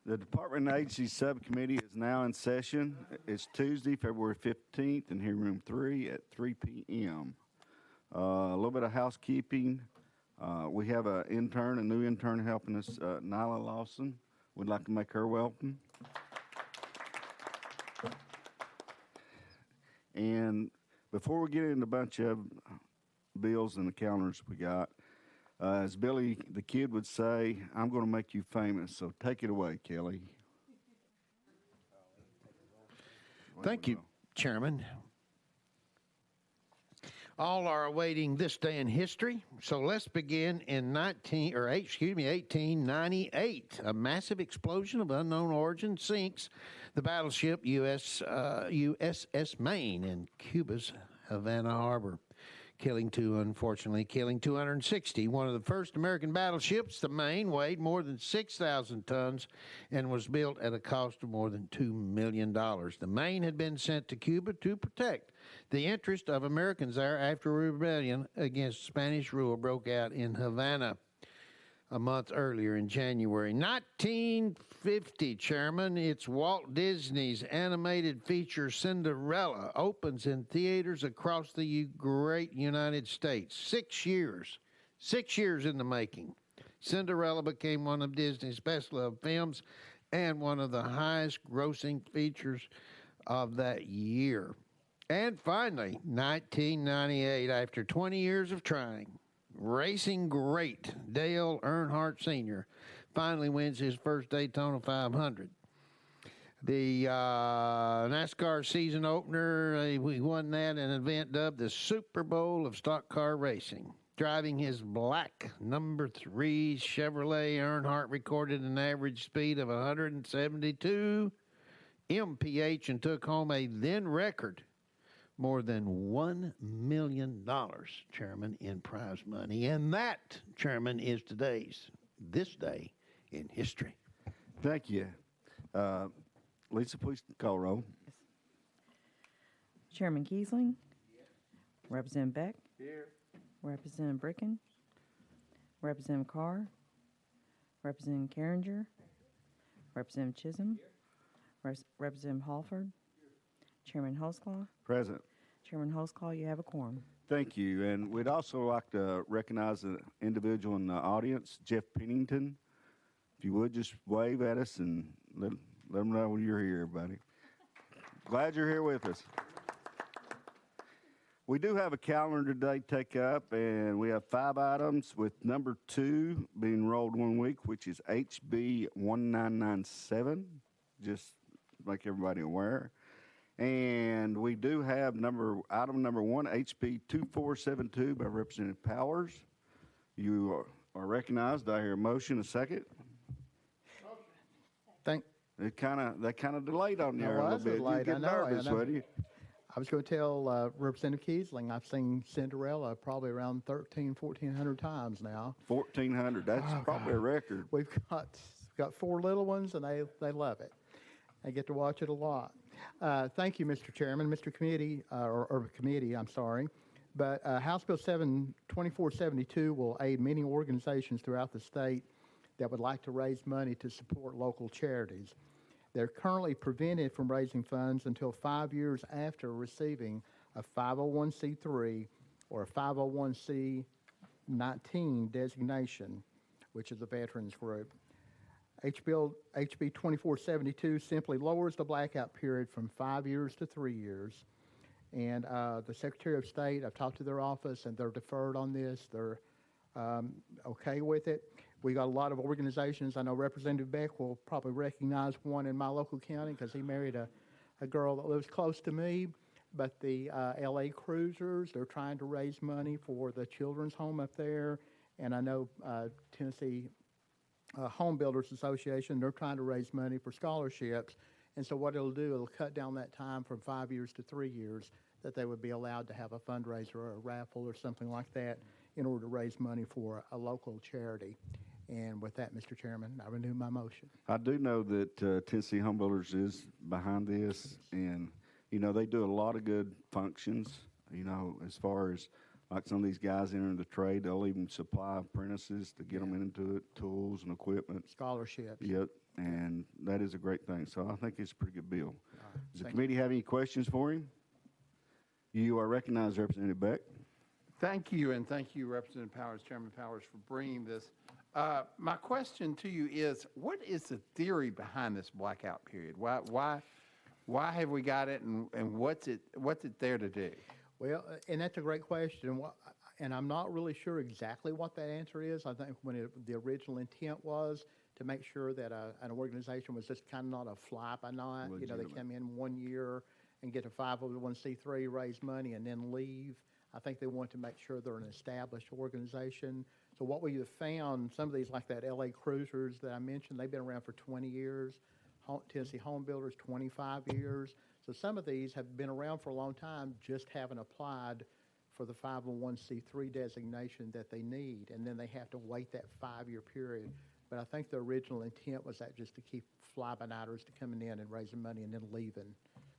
The Department and Agency Subcommittee is now in session. It's Tuesday, February 15th, in here, room 3 at 3 p.m. A little bit of housekeeping. We have a new intern helping us, Nyla Lawson. We'd like to make her welcome. And before we get into a bunch of bills and the calendars we got, as Billy the Kid would say, I'm going to make you famous, so take it away, Kelly. Thank you, Chairman. All are awaiting this day in history, so let's begin in 1898. A massive explosion of unknown origin sinks the battleship USS Maine in Cuba's Havana Harbor, unfortunately killing 260. One of the first American battleships, the Maine, weighed more than 6,000 tons and was built at a cost of more than $2 million. The Maine had been sent to Cuba to protect the interest of Americans there after a rebellion against Spanish rule broke out in Havana a month earlier in January 1950, Chairman. It's Walt Disney's animated feature Cinderella opens in theaters across the great United States. 6 years in the making. Cinderella became one of Disney's best-loved films and one of the highest-grossing features of that year. And finally, 1998, after 20 years of trying, racing great Dale Earnhardt Sr. finally wins his first Daytona 500. The NASCAR season opener, he won that in an event dubbed the Super Bowl of stock car racing. Driving his black number 3 Chevrolet, Earnhardt recorded an average speed of 172 mph and took home a then record more than $1 million, Chairman, in prize money. And that, Chairman, is this day in history. Thank you. Lisa, please call roll. Yes. Chairman Kiesling? Yes. Representative Beck? Here. Representative Bricken? Representative Carr? Representative Carringer? Representative Chisholm? Representative Halford? Chairman Holsclaw? Present. Chairman Holsclaw, you have a quorum. Thank you. And we'd also like to recognize an individual in the audience, Jeff Pennington. If you would, just wave at us and let them know you're here, buddy. Glad you're here with us. We do have a calendar today to take up, and we have 5 items, with number 2 being rolled 1 week, which is HB 1997, just to make everybody aware. And we do have item number 1, HB 2472 by Representative Powers. You are recognized. I hear a motion, a second. They kind of delayed on there a little bit. You get nervous, would you? I was going to tell Representative Kiesling I've seen Cinderella probably around 1,400 times now. 1,400. That's probably a record. We've got 4 little ones, and they love it. I get to watch it a lot. Thank you, Mr. Chairman, Mr. Committee, or Committee, I'm sorry. But House Bill 2472 will aid many organizations throughout the state that would like to raise money to support local charities. They're currently prevented from raising funds until 5 years after receiving a 501c3 or a 501c19 designation, which is a veterans group. HB 2472 simply lowers the blackout period from 5 years to 3 years. And the Secretary of State, I've talked to their office, and they're deferred on this. They're okay with it. We got a lot of organizations. I know Representative Beck will probably recognize one in my local county because he married a girl that lives close to me. But the LA Cruisers, they're trying to raise money for the children's home up there. And I know Tennessee Home Builders Association, they're trying to raise money for scholarships. And so what it'll do, it'll cut down that time from 5 years to 3 years that they would be allowed to have a fundraiser or a raffle or something like that in order to raise money for a local charity. And with that, Mr. Chairman, I renew my motion. I do know that Tennessee Home Builders is behind this, and, they do a lot of good functions, as far as like some of these guys entering the trade, they'll even supply apprentices to get them into it, tools and equipment. Scholarships. Yep, and that is a great thing. So I think it's a pretty good bill. Does the Thank committee have any questions for him? You are recognized, Representative Beck. Thank you, and thank you, Representative Powers, Chairman Powers, for bringing this. My question to you is, what is the theory behind this blackout period? Why have we got it, and what's it there to do? Well, and that's a great question. And I'm not really sure exactly what that answer is. I think the original intent was to make sure that an organization was just kind of not a fly by night. You know, they come in 1 year and get a 501c3, raise money, and then leave. I think they want to make sure they're an established organization. So what we have found, some of these, like that LA Cruisers that I mentioned, they've been around for 20 years. Tennessee Home Builders, 25 years. So some of these have been around for a long time, just haven't applied for the 501c3 designation that they need, and then they have to wait that 5-year period. But I think the original intent was that just to keep fly-by-nighters to coming in and raising money and then leaving.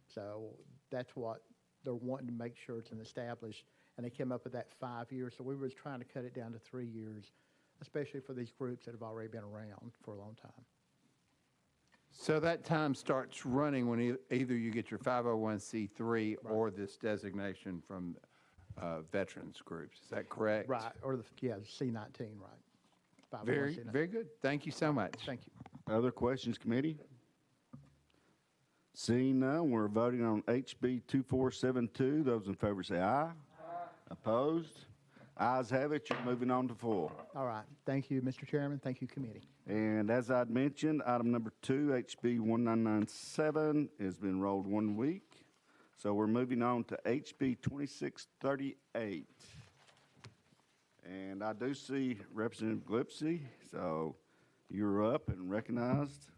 So that's what they're wanting to make sure it's an established, and they came up with that 5 years. So we were trying to cut it down to 3 years, especially for these groups that have already been around for a long time. So that time starts running when either you get your 501c3 or this designation from veterans groups. Is that correct? Right, or C19, right. Very, 501c19. very good. Thank you so much. Thank you. Other questions, committee? Seeing none, we're voting on HB 2472. Those in favor say aye. Aye. Opposed? Ayes have it. You're moving on to full. All right. Thank you, Mr. Chairman. Thank you, committee. And as I'd mentioned, item number 2, HB 1997, has been rolled 1 week. So we're moving on to HB 2638. And I do see Representative Glipsy, so you're up and recognized.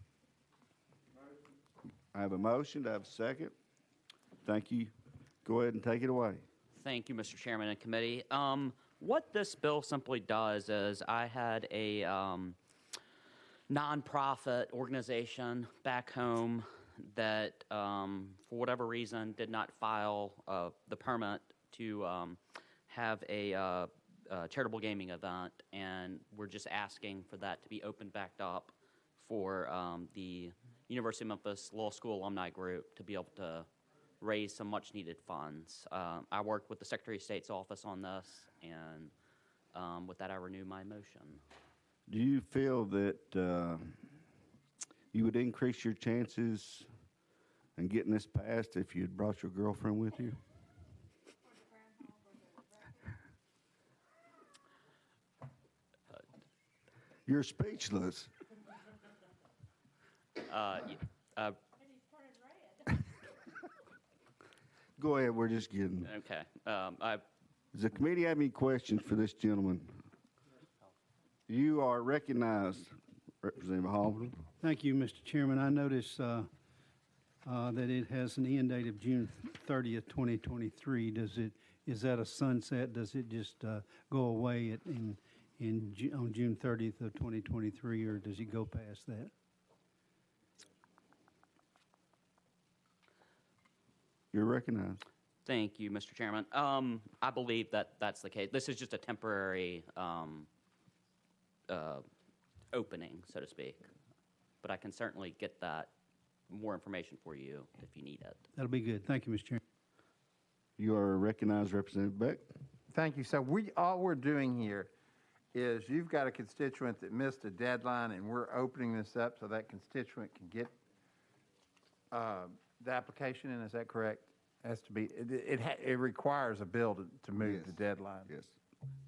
I have a motion. Do I have a second? Thank you. Go ahead and take it away. Thank you, Mr. Chairman and committee. What this bill simply does is I had a nonprofit organization back home that, for whatever reason, did not file the permit to have a charitable gaming event, and we're just asking for that to be opened back up for the University of Memphis Law School Alumni Group to be able to raise some much-needed funds. I worked with the Secretary of State's office on this, and with that, I renew my motion. Do you feel that you would increase your chances in getting this passed if you'd brought your girlfriend with you? You're speechless. Go ahead, we're just kidding. Okay. Does the committee have any questions for this gentleman? You are recognized, Representative Halverton. Thank you, Mr. Chairman. I notice that it has an end date of June 30th, 2023. Is that a sunset? Does it just go away on June 30th of 2023, or does it go past that? You're recognized. Thank you, Mr. Chairman. I believe that that's the case. This is just a temporary opening, so to speak. But I can certainly get that more information for you if you need it. That'll be good. Thank you, Mr. Chairman. You are recognized, Representative Beck. Thank you. So all we're doing here is you've got a constituent that missed a deadline, and we're opening this up so that constituent can get the application in. Is that correct? Has to be. It requires a bill to move Yes. the deadline. Yes.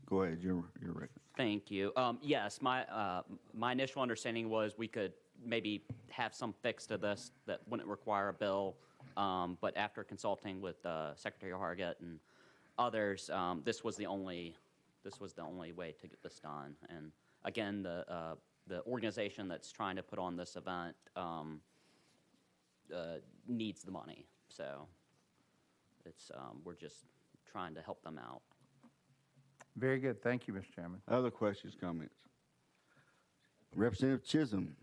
Go ahead. You're recognized. Thank you. Yes, my initial understanding was we could maybe have some fix to this that wouldn't require a bill, but after consulting with Secretary Hargett and others, this was the only way to get this done. And again, the organization that's trying to put on this event needs the money, so it's we're just trying to help them out. Very good. Thank you, Mr. Chairman. Other questions, comments? Representative Chisholm.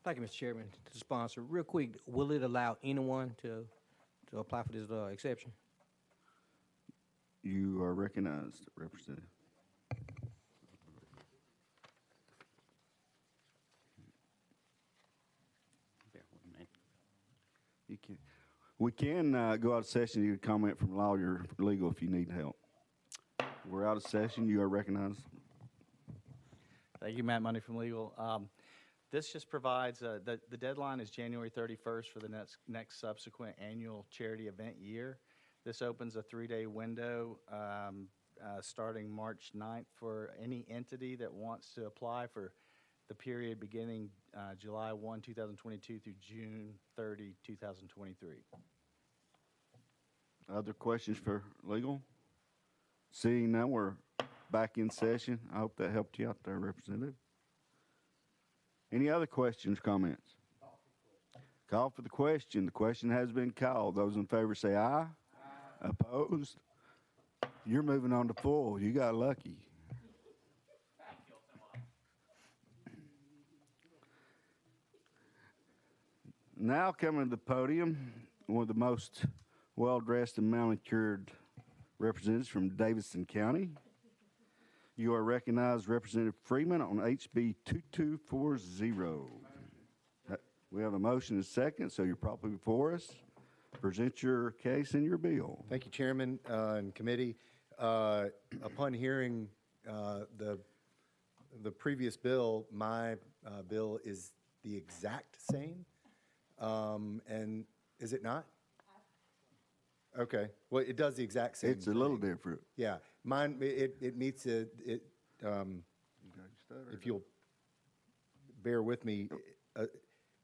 Thank you, Mr. Chairman. To the sponsor, real quick, will it allow anyone to apply for this exception? You are recognized, Representative. Bear with me. You can, we can go out of session. You can comment from lawyer legal if you need help. We're out of session. You are recognized. Thank you, Matt Money from Legal. This just provides, the deadline is January 31st for the next subsequent annual charity event year. This opens a 3-day window starting March 9th for any entity that wants to apply for the period beginning July 1, 2022 through June 30, 2023. Other questions for legal? Seeing none, we're back in session. I hope that helped you out there, Representative. Any other questions, comments? Call for the question. The question has been called. Those in favor say aye. Aye. Opposed? You're moving on to full. You got lucky. Now coming to the podium, one of the most well-dressed and manicured representatives from Davidson County. You are recognized, Representative Freeman, on HB 2240. We have a motion and a second, so you're properly before us. Present your case and your bill. Thank you, Chairman and committee. Upon hearing the previous bill, my bill is the exact same. And is it not? Okay. Well, it does the exact same. It's a little different. Yeah. Mine, it meets if you'll bear with me,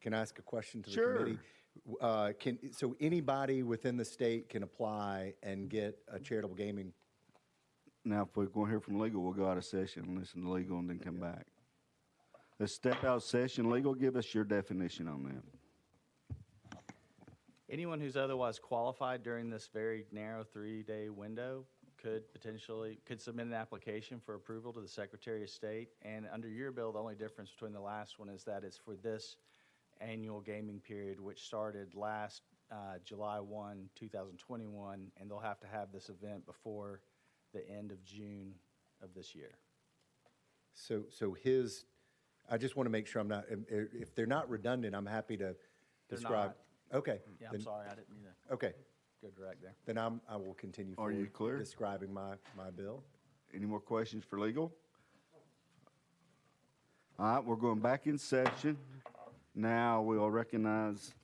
can I ask a question to the committee? So anybody within the state can apply and get a charitable gaming? Now, if we're going to hear from legal, we'll go out of session and listen to legal and then come back. Let's step out of session. Legal, give us your definition on that. Anyone who's otherwise qualified during this very narrow 3-day window could submit an application for approval to the Secretary of State. And under your bill, the only difference between the last one is that it's for this annual gaming period, which started last July 1, 2021, and they'll have to have this event before the end of June of this year. So I just want to make sure I'm not, if they're not redundant, I'm happy to describe. Not. Okay. Yeah, I'm sorry, I didn't mean to Okay. go direct there. Then I will continue Are you clear? describing my bill. Any more questions for legal? All right, we're going back in session. Now we'll recognize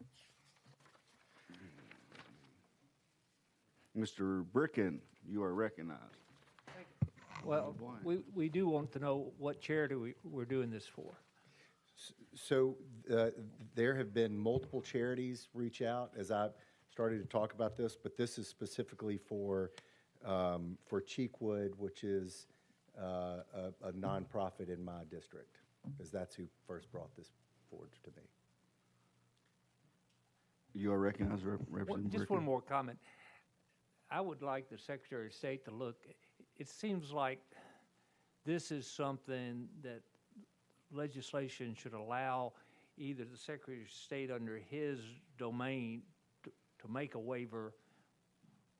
Mr. Bricken. You are recognized. Well, we do want to know what charity we're doing this for. So there have been multiple charities reach out as I started to talk about this, but this is specifically for Cheekwood, which is a nonprofit in my district, because that's who first brought this forward to me. You are recognized, Representative Just Bricken. one more comment. I would like the Secretary of State to look. It seems like this is something that legislation should allow either the Secretary of State under his domain to make a waiver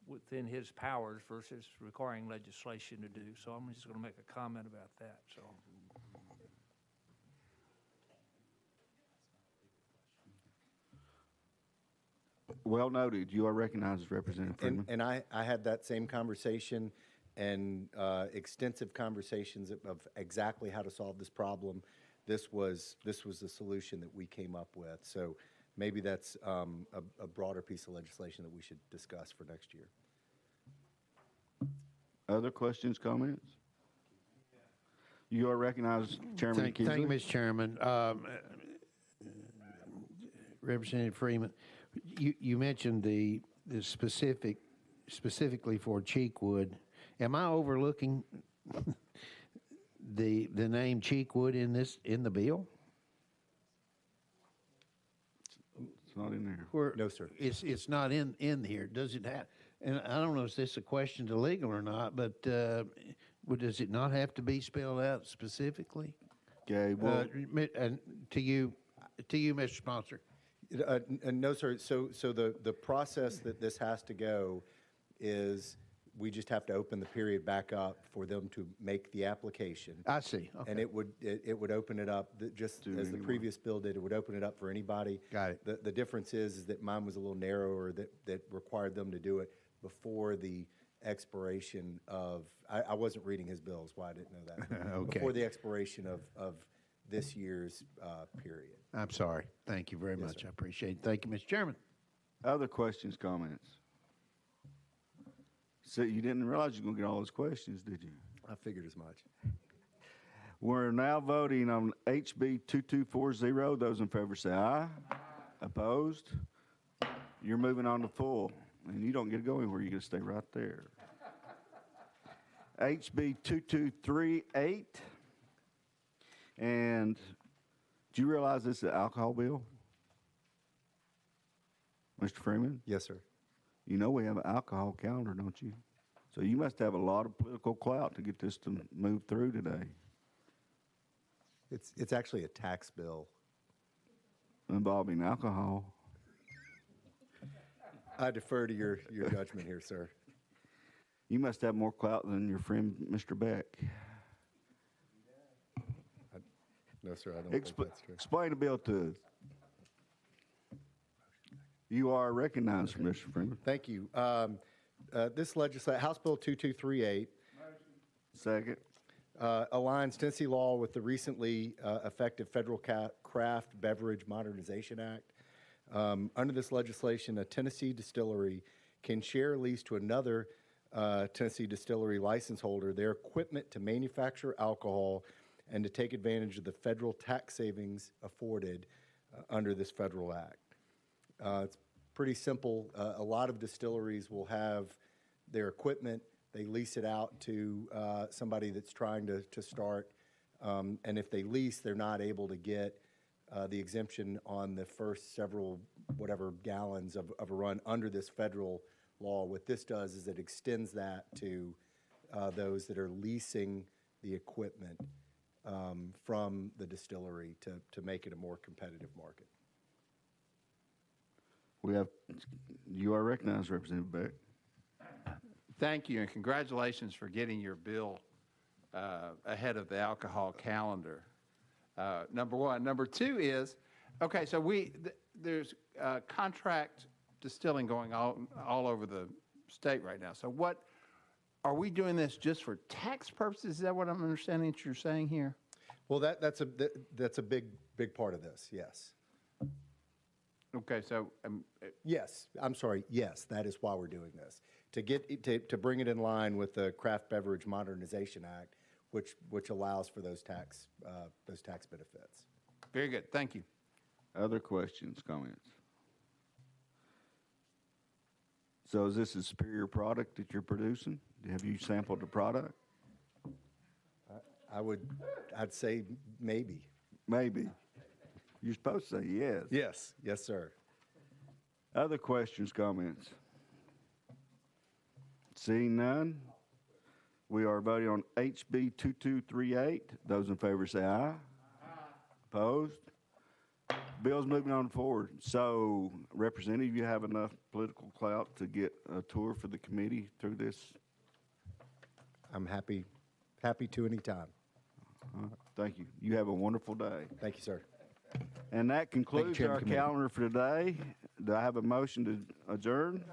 within his powers versus requiring legislation to do. So I'm just going to make a comment about that. So. Well noted. You are recognized, Representative Freeman. And I had that same conversation and extensive conversations of exactly how to solve this problem. This was the solution that we came up with. So maybe that's a broader piece of legislation that we should discuss for next year. Other questions, comments? You are recognized, Chairman Thank you, Kinsley. Mr. Chairman. Representative Freeman, you mentioned the specifically for Cheekwood. Am I overlooking the name Cheekwood in the bill? It's not in there. Where No, sir. It's not in here. Does it have? And I don't know if this is a question to legal or not, but does it not have to be spelled out specifically? Okay, well, And to you, Mr. Sponsor. No, sir. So the process that this has to go is we just have to open the period back up for them to make the application. I see. Okay. And it would open it up, just To as the anyone. previous bill did, it would open it up for anybody. Got it. The difference is that mine was a little narrower, that required them to do it before the expiration of, I wasn't reading his bills, why I didn't know that. Okay. Before the expiration of this year's period. I'm sorry. Thank you very much. I appreciate it. Thank you, Mr. Chairman. Other questions, comments? So you didn't realize you were going to get all those questions, did you? I figured as much. We're now voting on HB 2240. Those in favor say aye. Opposed? You're moving on to full, and you don't get to go anywhere. You get to stay right there. HB 2238. And do you realize this is an alcohol bill? Mr. Freeman? Yes, sir. You know we have an alcohol calendar, don't you? So you must have a lot of political clout to get this to move through today. It's actually a tax bill. Involving alcohol. I defer to your judgment here, sir. You must have more clout than your friend, Mr. Beck. No, sir, I don't think that's true. Explain the bill to us. You are recognized, Mr. Freeman. Thank you. This House Bill 2238 Second. aligns Tennessee law with the recently effective Federal Craft Beverage Modernization Act. Under this legislation, a Tennessee distillery can share or lease to another Tennessee distillery license holder their equipment to manufacture alcohol and to take advantage of the federal tax savings afforded under this federal act. It's pretty simple. A lot of distilleries will have their equipment, they lease it out to somebody that's trying to start, and if they lease, they're not able to get the exemption on the first several, whatever gallons of a run under this federal law. What this does is it extends that to those that are leasing the equipment from the distillery to make it a more competitive market. You are recognized, Representative Beck. Thank you, and congratulations for getting your bill ahead of the alcohol calendar. Number one. Number two is, okay, so there's contract distilling going all over the state right now. So what, are we doing this just for tax purposes? Is that what I'm understanding that you're saying here? Well, that's a big part of this, yes. Okay, so Yes, I'm sorry. Yes, that is why we're doing this, to bring it in line with the Craft Beverage Modernization Act, which allows for those tax benefits. very good. Thank you. Other questions, comments? So is this a superior product that you're producing? Have you sampled the product? I'd say maybe. Maybe. You're supposed to say yes. Yes, sir. Other questions, comments? Seeing none, we are voting on HB 2238. Those in favor say aye. Opposed? Bill's moving on forward. So, Representative, you have enough political clout to get a tour for the committee through this? I'm happy to anytime. Thank you. You have a wonderful day. Thank you, sir. And that concludes Chairman our Committee. calendar for today. Do I have a motion to adjourn?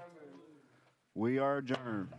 We are adjourned.